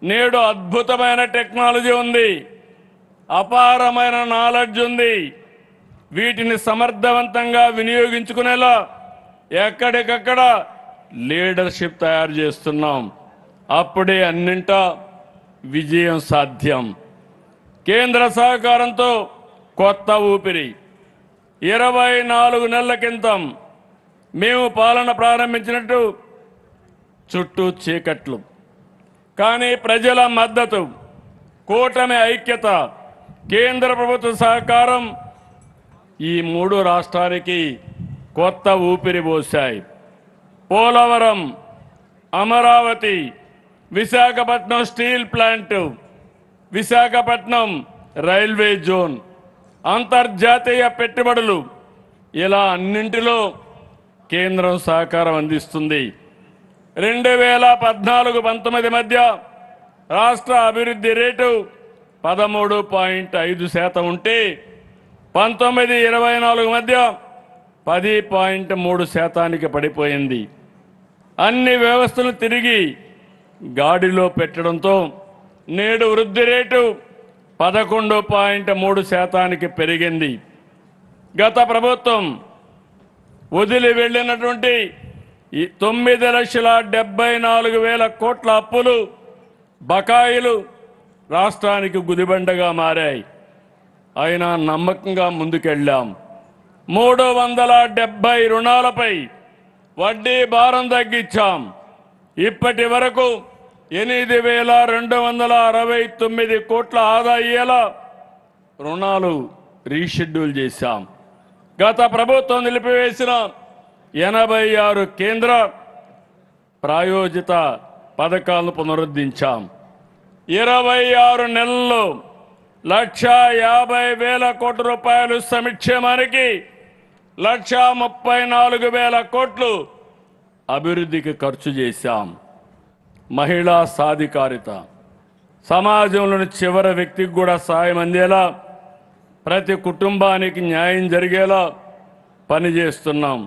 నేడు అద్భుతమైన టెక్నాలజీ ఉంది, అపారమైన నాలెడ్జ్ ఉంది. వీటిని సమర్థవంతంగా వినియోగించుకునేలా ఎక్కడికక్కడ లీడర్షిప్ తయారు చేస్తున్నాం. అప్పుడే అన్నింటా విజయం సాధ్యం. కేంద్ర సహకారంతో కొత్త ఊపిరి. 24 నెలల క్రితం మేము పాలన ప్రారంభించినట్టు చుట్టూ చీకట్లు, కానీ ప్రజల మద్దతు, కూటమి ఐక్యత, కేంద్ర ప్రభుత్వ సహకారం ఈ 3 రాష్ట్రానికి కొత్త ఊపిరి పోశాయి. Polavaram, Amaravati, Visakhapatnam steel plant, Visakhapatnam railway zone, అంతర్జాతీయ పెట్టుబడులు, ఇలా అన్నింటిలో కేంద్రం సహకారం అందిస్తుంది. 2014-19 మధ్య రాష్ట్ర అభివృద్ధి రేటు 13.5% ఉంటే 19-24 మధ్య 10.3% పడిపోయింది. అన్ని వ్యవస్థలు తిరిగి గాడిలో పెట్టడంతో నేడు వృద్ధి రేటు 11.3% పెరిగింది. గత ప్రభుత్వం వదిలి వెళ్ళినటువంటి 9,74,000 కోట్ల అప్పులు, బకాయిలు రాష్ట్రానికి గుదిబండగా మారాయి. అయినా నమ్మకంగా ముందుకెళ్ళాం. 370 రుణాలపై వడ్డీ భారం తగ్గించాం. ఇప్పటి వరకు 8,269 కోట్ల ఆదా అయ్యేలా రుణాలు రీషెడ్యూల్ చేశాం. గత ప్రభుత్వం నిలిపివేసిన 86 కేంద్ర ప్రాయోజిత పథకాలను పునరుద్ధరించాం. 26 నెలల్లో 1,50,000 కోట్ల రూపాయలు సంక్షేమానికి, 1,34,000 కోట్లు అభివృద్ధికి ఖర్చు చేశాం. మహిళా సాధికారిత, సమాజంలోని చివరి వ్యక్తికి కూడా సాయం అందేలా, ప్రతి కుటుంబానికి న్యాయం జరిగేలా పనిచేస్తున్నాం.